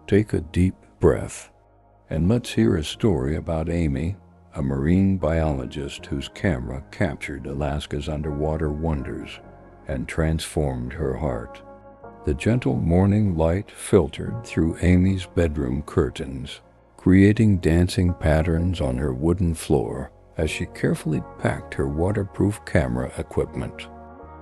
Take a deep breath, and let's hear a story about Amy, a marine biologist whose camera captured Alaska's underwater wonders and transformed her heart. The gentle morning light filtered through Amy's bedroom curtains, creating dancing patterns on her wooden floor as she carefully packed her waterproof camera equipment.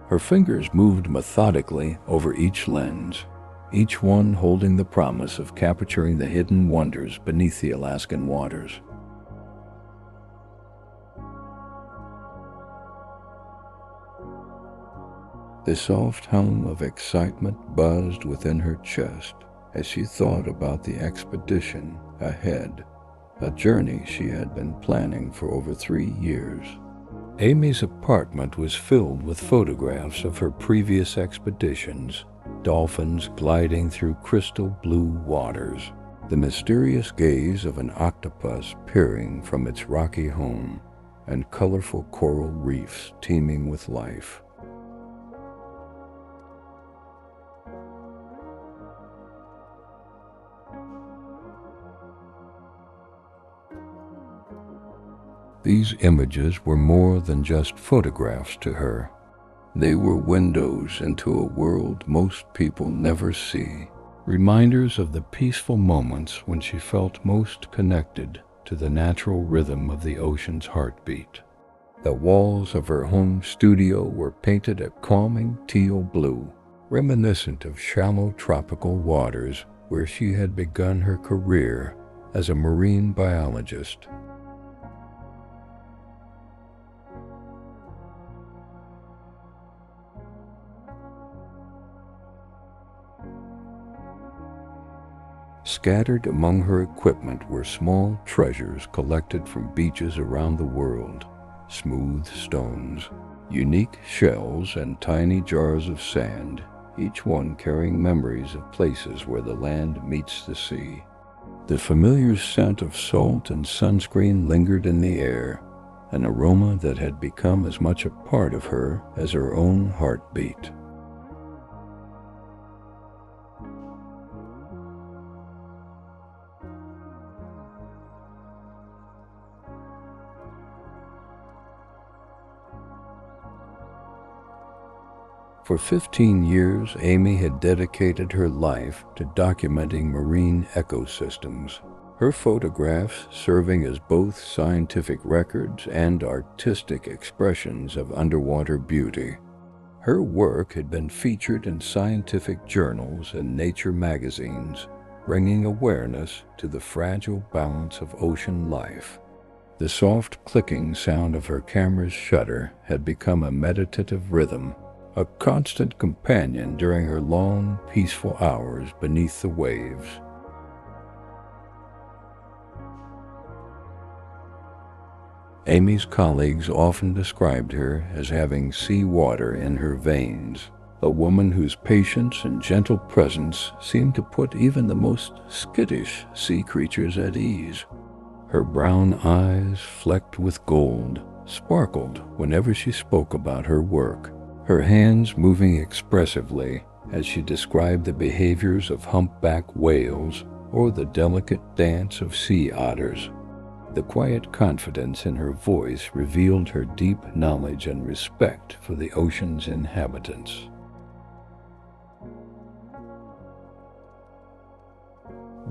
Her fingers moved methodically over each lens, each one holding the promise of capturing the hidden wonders beneath the Alaskan waters. The soft hum of excitement buzzed within her chest as she thought about the expedition ahead, a journey she had been planning for over 3 years. Amy's apartment was filled with photographs of her previous expeditions, dolphins gliding through crystal blue waters, the mysterious gaze of an octopus peering from its rocky home, and colorful coral reefs teeming with life. These images were more than just photographs to her. They were windows into a world most people never see, reminders of the peaceful moments when she felt most connected to the natural rhythm of the ocean's heartbeat. The walls of her home studio were painted a calming teal blue, reminiscent of shallow tropical waters where she had begun her career as a marine biologist. Scattered among her equipment were small treasures collected from beaches around the world: smooth stones, unique shells, and tiny jars of sand, each one carrying memories of places where the land meets the sea. The familiar scent of salt and sunscreen lingered in the air, an aroma that had become as much a part of her as her own heartbeat. For 15 years, Amy had dedicated her life to documenting marine ecosystems, her photographs serving as both scientific records and artistic expressions of underwater beauty. Her work had been featured in scientific journals and nature magazines, bringing awareness to the fragile balance of ocean life. The soft clicking sound of her camera's shutter had become a meditative rhythm, a constant companion during her long, peaceful hours beneath the waves. Amy's colleagues often described her as having sea water in her veins, a woman whose patience and gentle presence seemed to put even the most skittish sea creatures at ease. Her brown eyes, flecked with gold, sparkled whenever she spoke about her work, her hands moving expressively as she described the behaviors of humpback whales or the delicate dance of sea otters. The quiet confidence in her voice revealed her deep knowledge and respect for the ocean's inhabitants.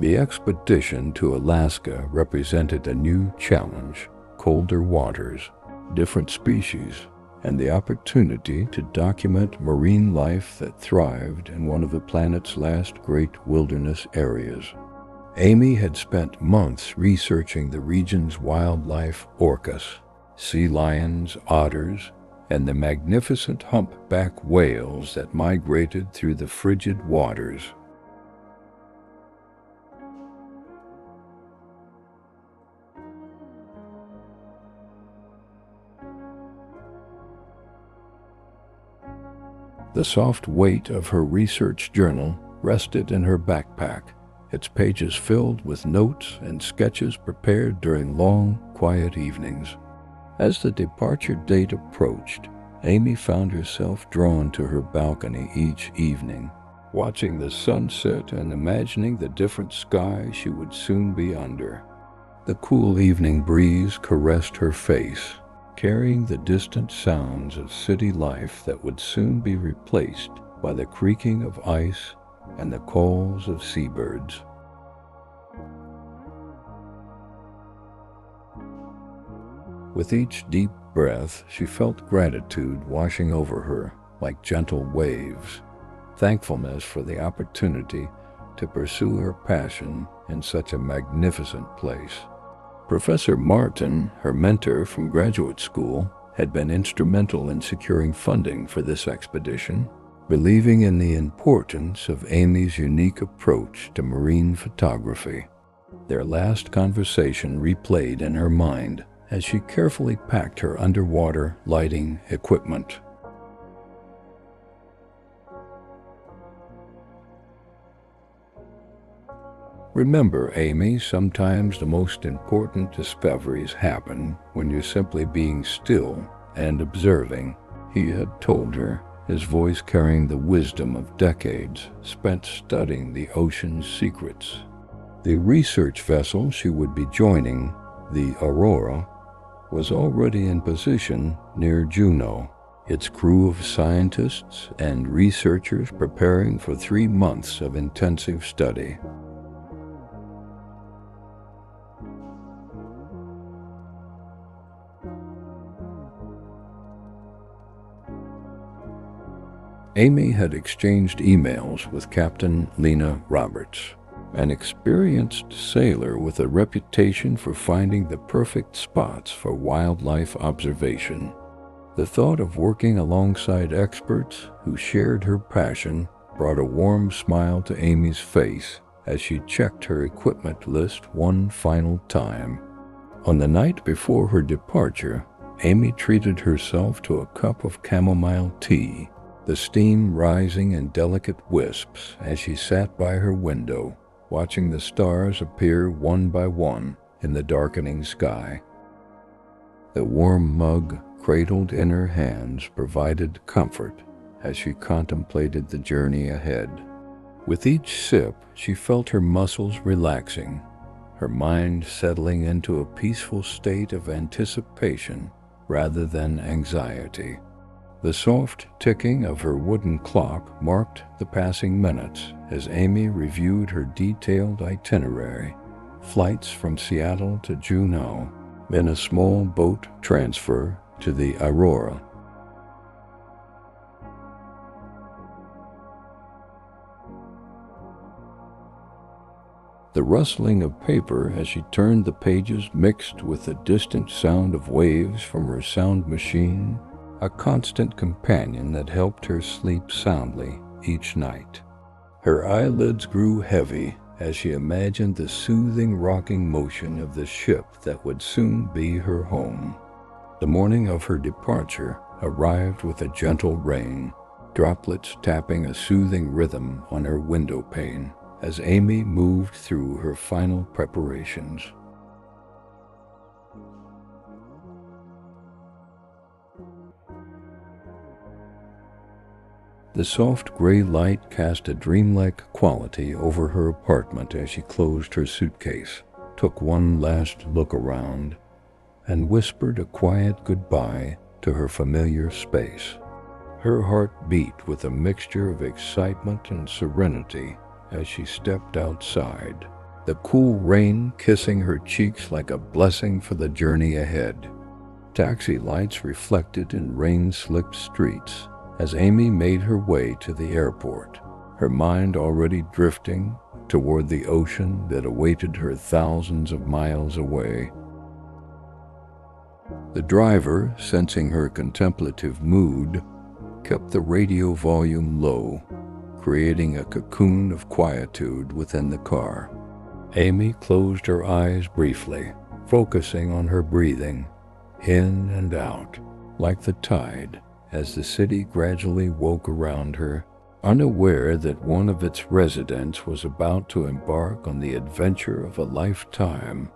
The expedition to Alaska represented a new challenge: colder waters, different species, and the opportunity to document marine life that thrived in one of the planet's last great wilderness areas. Amy had spent months researching the region's wildlife: orcas, sea lions, otters, and the magnificent humpback whales that migrated through the frigid waters. The soft weight of her research journal rested in her backpack, its pages filled with notes and sketches prepared during long, quiet evenings. As the departure date approached, Amy found herself drawn to her balcony each evening, watching the sunset and imagining the different skies she would soon be under. The cool evening breeze caressed her face, carrying the distant sounds of city life that would soon be replaced by the creaking of ice and the calls of seabirds. With each deep breath, she felt gratitude washing over her like gentle waves, thankfulness for the opportunity to pursue her passion in such a magnificent place. Professor Martin, her mentor from graduate school, had been instrumental in securing funding for this expedition, believing in the importance of Amy's unique approach to marine photography. Their last conversation replayed in her mind as she carefully packed her underwater lighting equipment. Remember, Amy, sometimes the most important discoveries happen when you're simply being still and observing, he had told her, his voice carrying the wisdom of decades spent studying the ocean's secrets. The research vessel she would be joining, the Aurora, was already in position near Juneau, its crew of scientists and researchers preparing for 3 months of intensive study. Amy had exchanged emails with Captain Lena Roberts, an experienced sailor with a reputation for finding the perfect spots for wildlife observation. The thought of working alongside experts who shared her passion brought a warm smile to Amy's face as she checked her equipment list one final time. On the night before her departure, Amy treated herself to a cup of chamomile tea, the steam rising in delicate wisps as she sat by her window, watching the stars appear one by one in the darkening sky. The warm mug cradled in her hands provided comfort as she contemplated the journey ahead. With each sip, she felt her muscles relaxing, her mind settling into a peaceful state of anticipation rather than anxiety. The soft ticking of her wooden clock marked the passing minutes as Amy reviewed her detailed itinerary, flights from Seattle to Juneau, then a small boat transfer to the Aurora. The rustling of paper as she turned the pages mixed with the distant sound of waves from her sound machine, a constant companion that helped her sleep soundly each night. Her eyelids grew heavy as she imagined the soothing rocking motion of the ship that would soon be her home. The morning of her departure arrived with a gentle rain, droplets tapping a soothing rhythm on her window pane as Amy moved through her final preparations. The soft gray light cast a dreamlike quality over her apartment as she closed her suitcase, took one last look around, and whispered a quiet goodbye to her familiar space. Her heart beat with a mixture of excitement and serenity as she stepped outside, the cool rain kissing her cheeks like a blessing for the journey ahead. Taxi lights reflected in rain-slicked streets as Amy made her way to the airport, her mind already drifting toward the ocean that awaited her thousands of miles away. The driver, sensing her contemplative mood, kept the radio volume low, creating a cocoon of quietude within the car. Amy closed her eyes briefly, focusing on her breathing, in and out, like the tide, as the city gradually woke around her, unaware that one of its residents was about to embark on the adventure of a lifetime.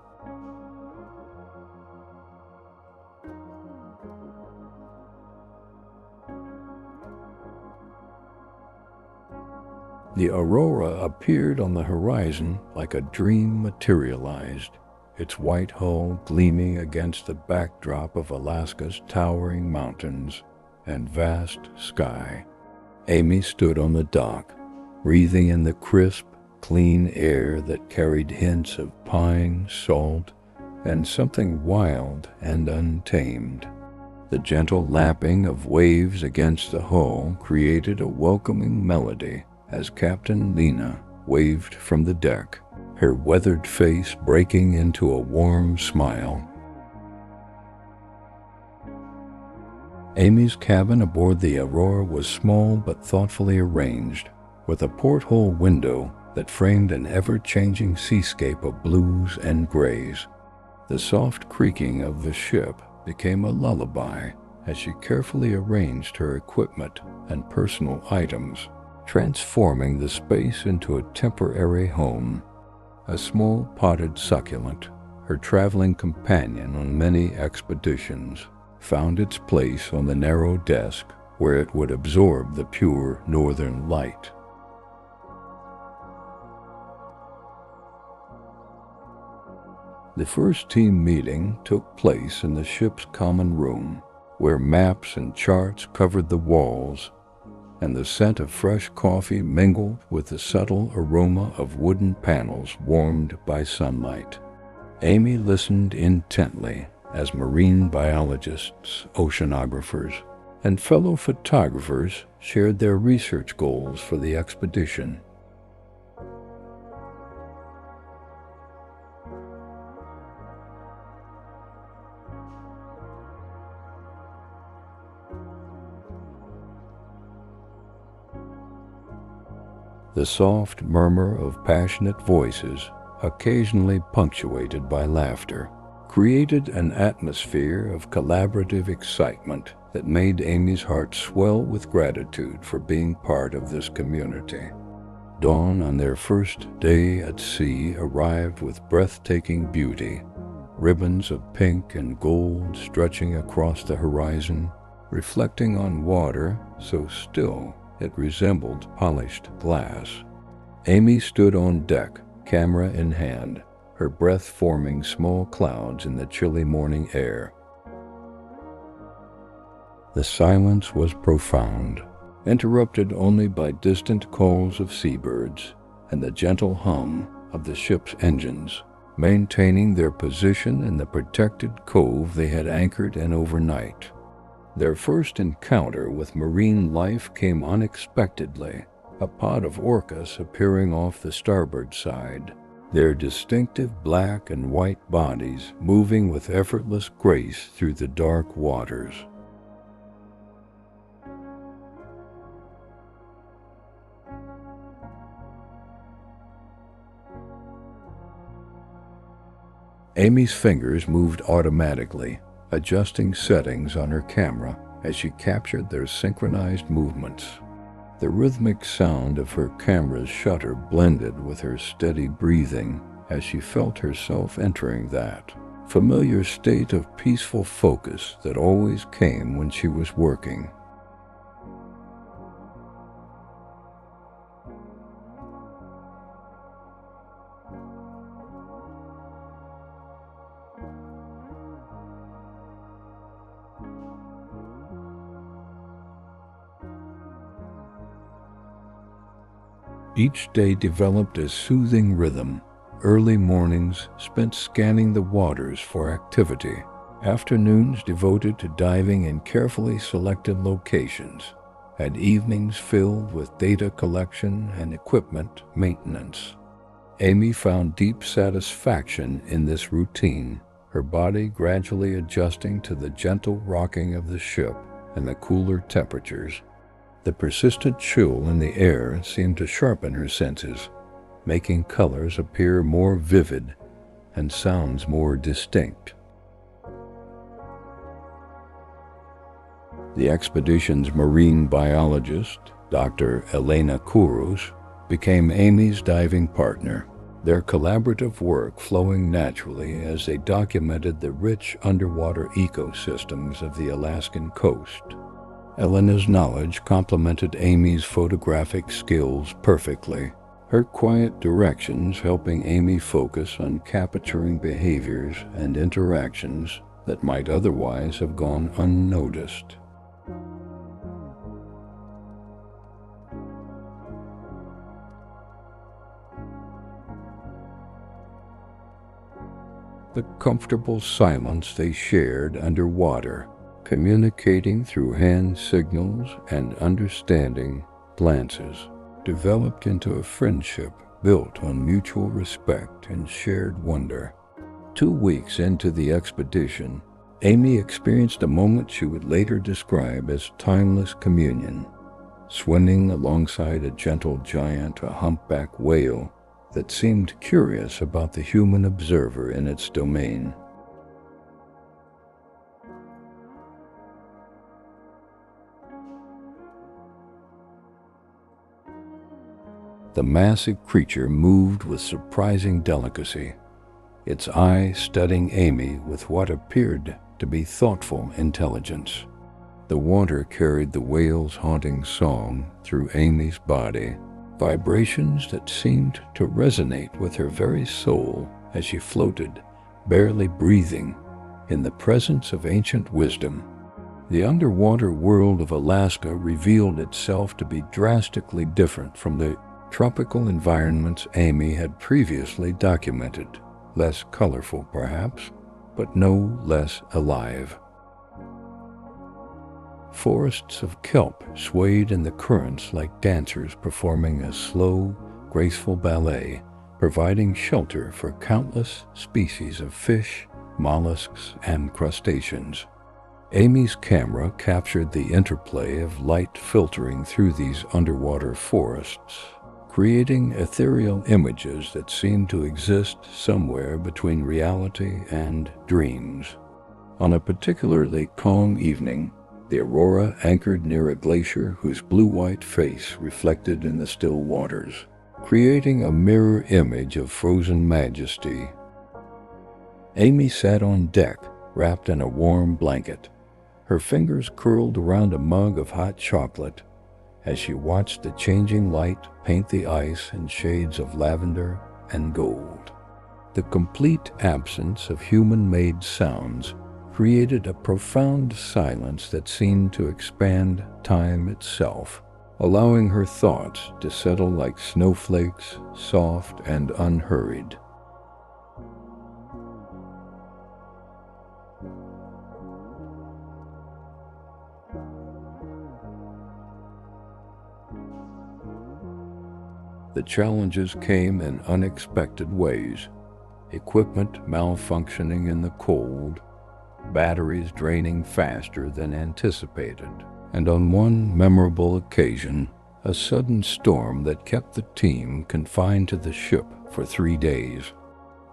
The aurora appeared on the horizon like a dream materialized, its white hull gleaming against the backdrop of Alaska's towering mountains and vast sky. Amy stood on the dock, breathing in the crisp, clean air that carried hints of pine, salt, and something wild and untamed. The gentle lapping of waves against the hull created a welcoming melody as Captain Lena waved from the deck, her weathered face breaking into a warm smile. Amy's cabin aboard the Aurora was small but thoughtfully arranged, with a porthole window that framed an ever-changing seascape of blues and grays. The soft creaking of the ship became a lullaby as she carefully arranged her equipment and personal items, transforming the space into a temporary home. A small potted succulent, her traveling companion on many expeditions, found its place on the narrow desk where it would absorb the pure northern light. The first team meeting took place in the ship's common room, where maps and charts covered the walls, and the scent of fresh coffee mingled with the subtle aroma of wooden panels warmed by sunlight. Amy listened intently as marine biologists, oceanographers, and fellow photographers shared their research goals for the expedition. The soft murmur of passionate voices, occasionally punctuated by laughter, created an atmosphere of collaborative excitement that made Amy's heart swell with gratitude for being part of this community. Dawn on their first day at sea arrived with breathtaking beauty, ribbons of pink and gold stretching across the horizon, reflecting on water so still it resembled polished glass. Amy stood on deck, camera in hand, her breath forming small clouds in the chilly morning air. The silence was profound, interrupted only by distant calls of seabirds and the gentle hum of the ship's engines, maintaining their position in the protected cove they had anchored in overnight. Their first encounter with marine life came unexpectedly, a pod of orcas appearing off the starboard side, their distinctive black and white bodies moving with effortless grace through the dark waters. Amy's fingers moved automatically, adjusting settings on her camera as she captured their synchronized movements. The rhythmic sound of her camera's shutter blended with her steady breathing as she felt herself entering that familiar state of peaceful focus that always came when she was working. Each day developed a soothing rhythm. Early mornings spent scanning the waters for activity, afternoons devoted to diving in carefully selected locations, and evenings filled with data collection and equipment maintenance. Amy found deep satisfaction in this routine, her body gradually adjusting to the gentle rocking of the ship and the cooler temperatures. The persistent chill in the air seemed to sharpen her senses, making colors appear more vivid and sounds more distinct. The expedition's marine biologist, Dr. Elena Kouros, became Amy's diving partner, their collaborative work flowing naturally as they documented the rich underwater ecosystems of the Alaskan coast. Elena's knowledge complemented Amy's photographic skills perfectly, her quiet directions helping Amy focus on capturing behaviors and interactions that might otherwise have gone unnoticed. The comfortable silence they shared underwater, communicating through hand signals and understanding glances, developed into a friendship built on mutual respect and shared wonder. 2 weeks into the expedition, Amy experienced a moment she would later describe as timeless communion, swimming alongside a gentle giant, a humpback whale, that seemed curious about the human observer in its domain. The massive creature moved with surprising delicacy, its eye studying Amy with what appeared to be thoughtful intelligence. The water carried the whale's haunting song through Amy's body, vibrations that seemed to resonate with her very soul as she floated, barely breathing, in the presence of ancient wisdom. The underwater world of Alaska revealed itself to be drastically different from the tropical environments Amy had previously documented, less colorful perhaps, but no less alive. Forests of kelp swayed in the currents like dancers performing a slow, graceful ballet, providing shelter for countless species of fish, mollusks, and crustaceans. Amy's camera captured the interplay of light filtering through these underwater forests, creating ethereal images that seemed to exist somewhere between reality and dreams. On a particularly calm evening, the aurora anchored near a glacier whose blue-white face reflected in the still waters, creating a mirror image of frozen majesty. Amy sat on deck, wrapped in a warm blanket, her fingers curled around a mug of hot chocolate as she watched the changing light paint the ice in shades of lavender and gold. The complete absence of human-made sounds created a profound silence that seemed to expand time itself, allowing her thoughts to settle like snowflakes, soft and unhurried. The challenges came in unexpected ways. Equipment malfunctioning in the cold, batteries draining faster than anticipated, and on one memorable occasion, a sudden storm that kept the team confined to the ship for 3 days.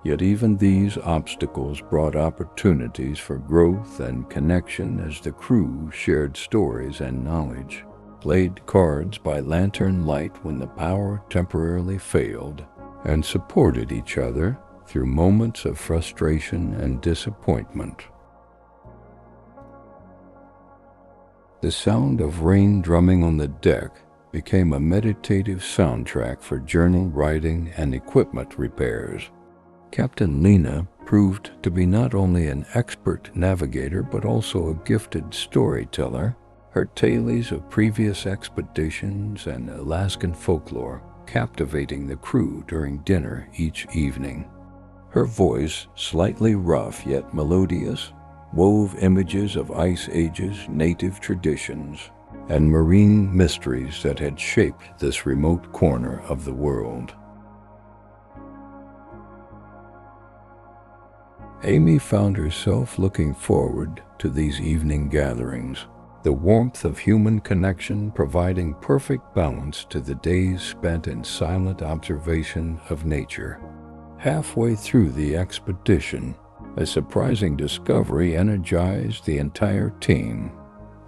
Yet even these obstacles brought opportunities for growth and connection as the crew shared stories and knowledge, played cards by lantern light when the power temporarily failed, and supported each other through moments of frustration and disappointment. The sound of rain drumming on the deck became a meditative soundtrack for journal writing and equipment repairs. Captain Lena proved to be not only an expert navigator but also a gifted storyteller, her tales of previous expeditions and Alaskan folklore captivating the crew during dinner each evening. Her voice, slightly rough yet melodious, wove images of Ice Age's native traditions and marine mysteries that had shaped this remote corner of the world. Amy found herself looking forward to these evening gatherings, the warmth of human connection providing perfect balance to the days spent in silent observation of nature. Halfway through the expedition, a surprising discovery energized the entire team.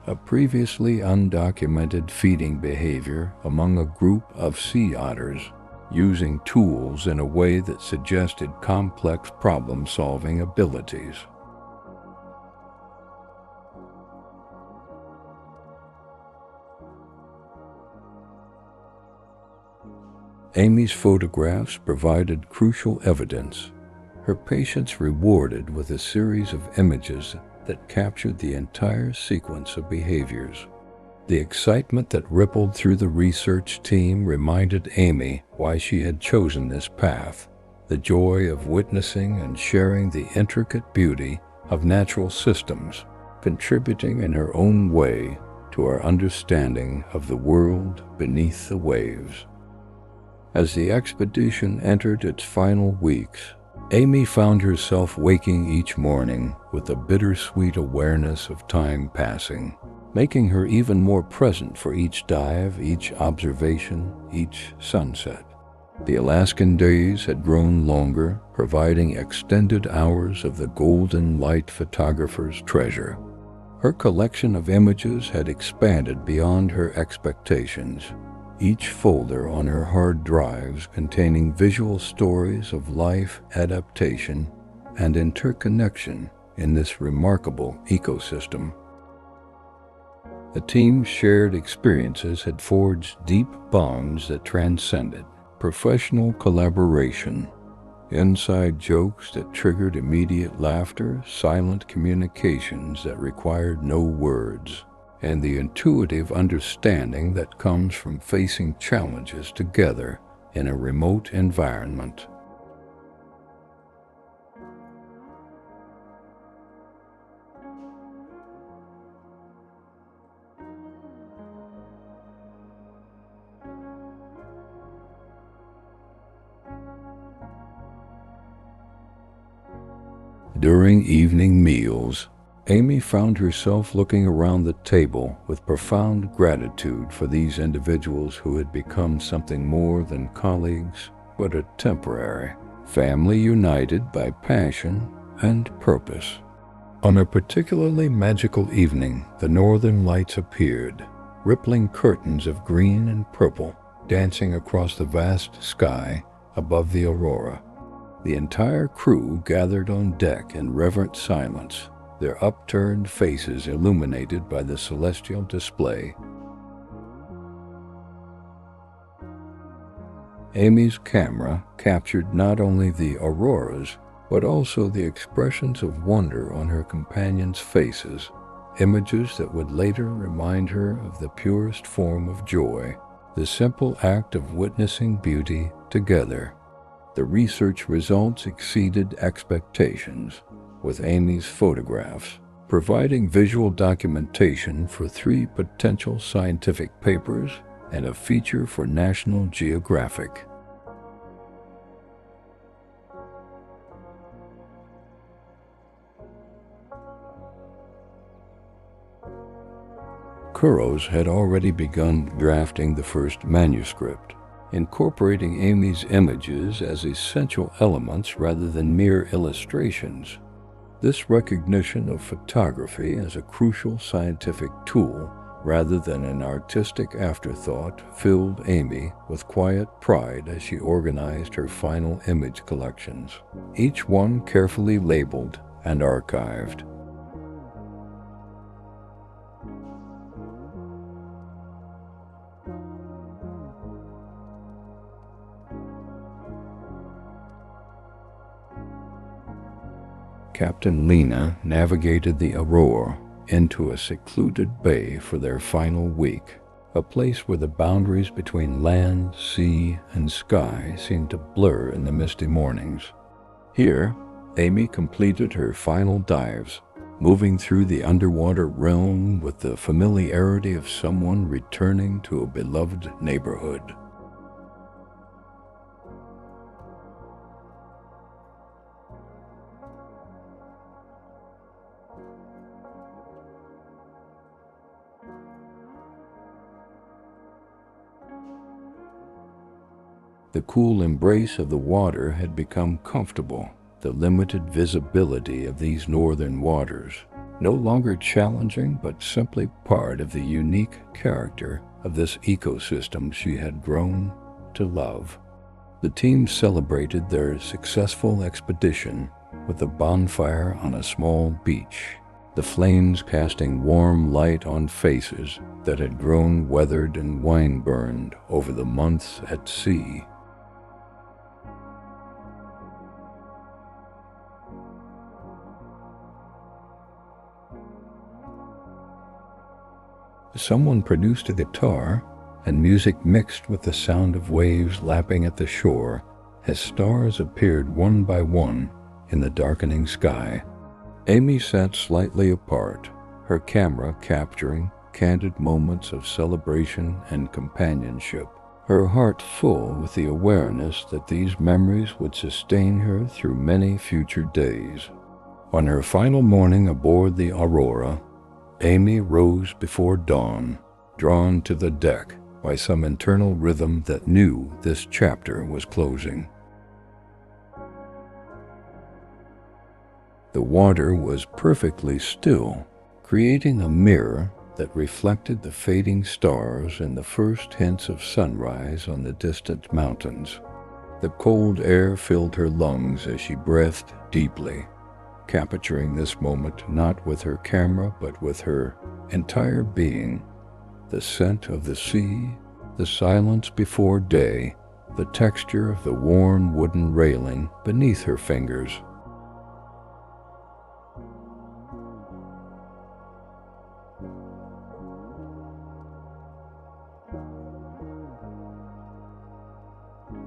A previously undocumented feeding behavior among a group of sea otters, using tools in a way that suggested complex problem-solving abilities. Amy's photographs provided crucial evidence, her patients rewarded with a series of images that captured the entire sequence of behaviors. The excitement that rippled through the research team reminded Amy why she had chosen this path, the joy of witnessing and sharing the intricate beauty of natural systems, contributing in her own way to our understanding of the world beneath the waves. As the expedition entered its final weeks, Amy found herself waking each morning with a bittersweet awareness of time passing, making her even more present for each dive, each observation, each sunset. The Alaskan days had grown longer, providing extended hours of the golden light photographer's treasure. Her collection of images had expanded beyond her expectations, each folder on her hard drives containing visual stories of life, adaptation, and interconnection in this remarkable ecosystem. The team's shared experiences had forged deep bonds that transcended professional collaboration, inside jokes that triggered immediate laughter, silent communications that required no words, and the intuitive understanding that comes from facing challenges together in a remote environment. During evening meals, Amy found herself looking around the table with profound gratitude for these individuals who had become something more than colleagues, but a temporary family united by passion and purpose. On a particularly magical evening, the northern lights appeared, rippling curtains of green and purple dancing across the vast sky above the aurora. The entire crew gathered on deck in reverent silence, their upturned faces illuminated by the celestial display. Amy's camera captured not only the auroras, but also the expressions of wonder on her companions' faces, images that would later remind her of the purest form of joy, the simple act of witnessing beauty together. The research results exceeded expectations, with Amy's photographs providing visual documentation for 3 potential scientific papers and a feature for National Geographic. Kurros had already begun drafting the first manuscript, incorporating Amy's images as essential elements rather than mere illustrations. This recognition of photography as a crucial scientific tool rather than an artistic afterthought filled Amy with quiet pride as she organized her final image collections, each one carefully labeled and archived. Captain Lena navigated the Aurora into a secluded bay for their final week, a place where the boundaries between land, sea, and sky seemed to blur in the misty mornings. Here, Amy completed her final dives, moving through the underwater realm with the familiarity of someone returning to a beloved neighborhood. The cool embrace of the water had become comfortable, the limited visibility of these northern waters, no longer challenging but simply part of the unique character of this ecosystem she had grown to love. The team celebrated their successful expedition with a bonfire on a small beach, the flames casting warm light on faces that had grown weathered and wine-burned over the months at sea. Someone produced a guitar, and music mixed with the sound of waves lapping at the shore as stars appeared one by one in the darkening sky. Amy sat slightly apart, her camera capturing candid moments of celebration and companionship, her heart full with the awareness that these memories would sustain her through many future days. On her final morning aboard the Aurora, Amy rose before dawn, drawn to the deck by some internal rhythm that knew this chapter was closing. The water was perfectly still, creating a mirror that reflected the fading stars and the first hints of sunrise on the distant mountains. The cold air filled her lungs as she breathed deeply, capturing this moment not with her camera but with her entire being. The scent of the sea, the silence before day, the texture of the worn wooden railing beneath her fingers.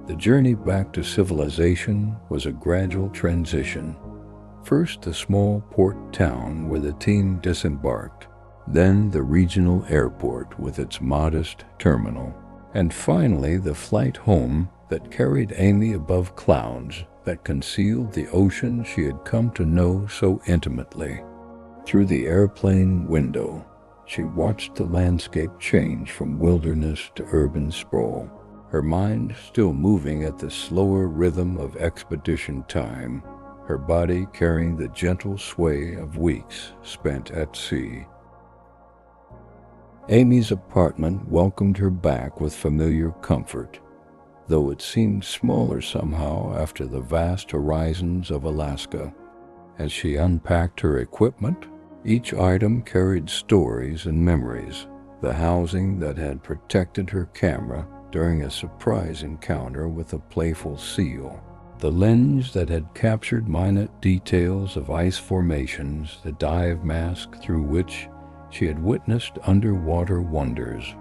The journey back to civilization was a gradual transition. First, the small port town where the team disembarked, then the regional airport with its modest terminal, and finally the flight home that carried Amy above clouds that concealed the ocean she had come to know so intimately. Through the airplane window, she watched the landscape change from wilderness to urban sprawl, her mind still moving at the slower rhythm of expedition time, her body carrying the gentle sway of weeks spent at sea. Amy's apartment welcomed her back with familiar comfort, though it seemed smaller somehow after the vast horizons of Alaska. As she unpacked her equipment, each item carried stories and memories. The housing that had protected her camera during a surprise encounter with a playful seal, the lens that had captured minute details of ice formations, the dive mask through which she had witnessed underwater wonders.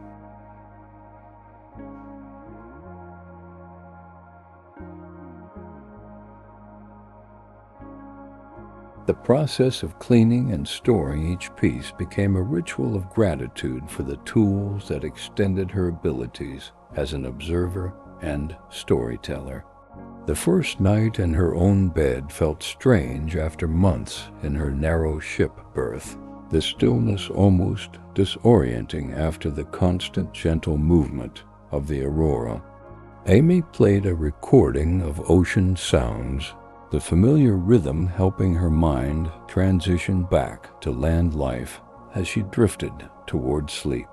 The process of cleaning and storing each piece became a ritual of gratitude for the tools that extended her abilities as an observer and storyteller. The first night in her own bed felt strange after months in her narrow ship berth, the stillness almost disorienting after the constant gentle movement of the Aurora. Amy played a recording of ocean sounds, the familiar rhythm helping her mind transition back to land life as she drifted toward sleep.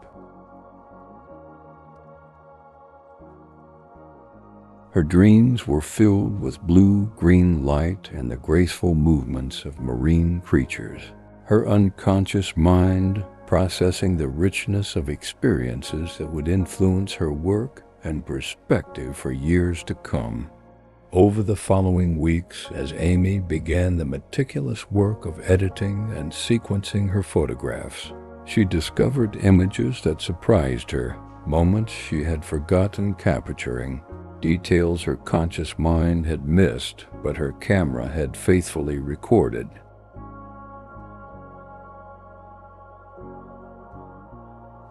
Her dreams were filled with blue-green light and the graceful movements of marine creatures, her unconscious mind processing the richness of experiences that would influence her work and perspective for years to come. Over the following weeks, as Amy began the meticulous work of editing and sequencing her photographs, she discovered images that surprised her, moments she had forgotten capturing, details her conscious mind had missed but her camera had faithfully recorded.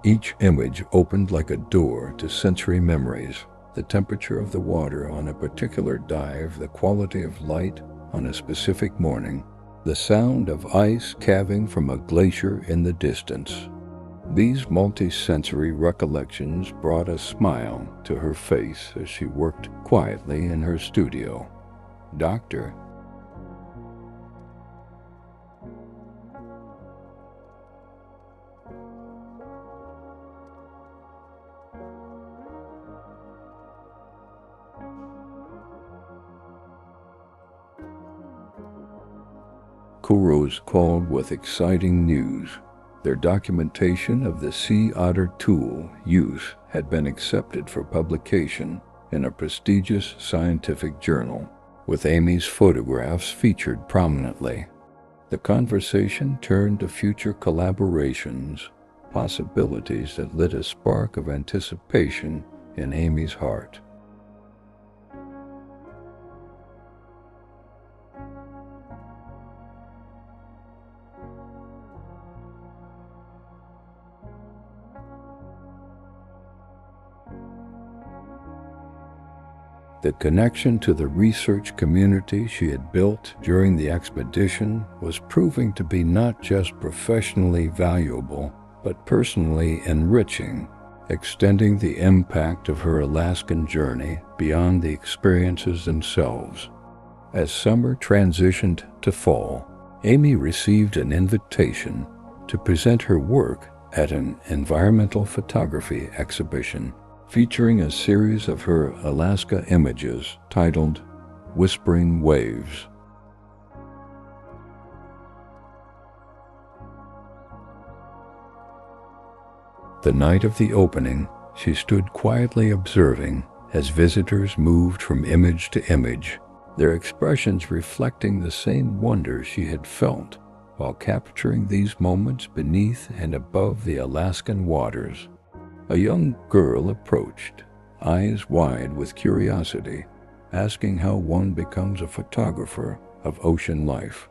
Each image opened like a door to sensory memories. The temperature of the water on a particular dive, the quality of light on a specific morning, the sound of ice calving from a glacier in the distance. These multi-sensory recollections brought a smile to her face as she worked quietly in her studio. "Doctor," Kuros called with exciting news. Their documentation of the sea otter tool use had been accepted for publication in a prestigious scientific journal, with Amy's photographs featured prominently. The conversation turned to future collaborations, possibilities that lit a spark of anticipation in Amy's heart. The connection to the research community she had built during the expedition was proving to be not just professionally valuable, but personally enriching, extending the impact of her Alaskan journey beyond the experiences themselves. As summer transitioned to fall, Amy received an invitation to present her work at an environmental photography exhibition featuring a series of her Alaska images titled Whispering Waves. The night of the opening, she stood quietly observing as visitors moved from image to image, their expressions reflecting the same wonder she had felt while capturing these moments beneath and above the Alaskan waters. A young girl approached, eyes wide with curiosity, asking how one becomes a photographer of ocean life.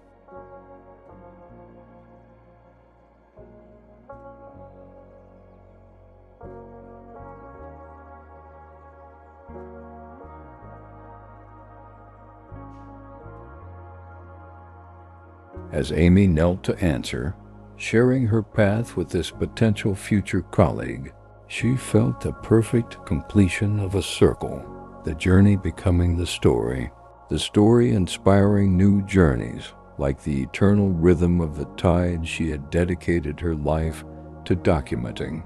As Amy knelt to answer, sharing her path with this potential future colleague, she felt the perfect completion of a circle, the journey becoming the story inspiring new journeys, like the eternal rhythm of the tide she had dedicated her life to documenting.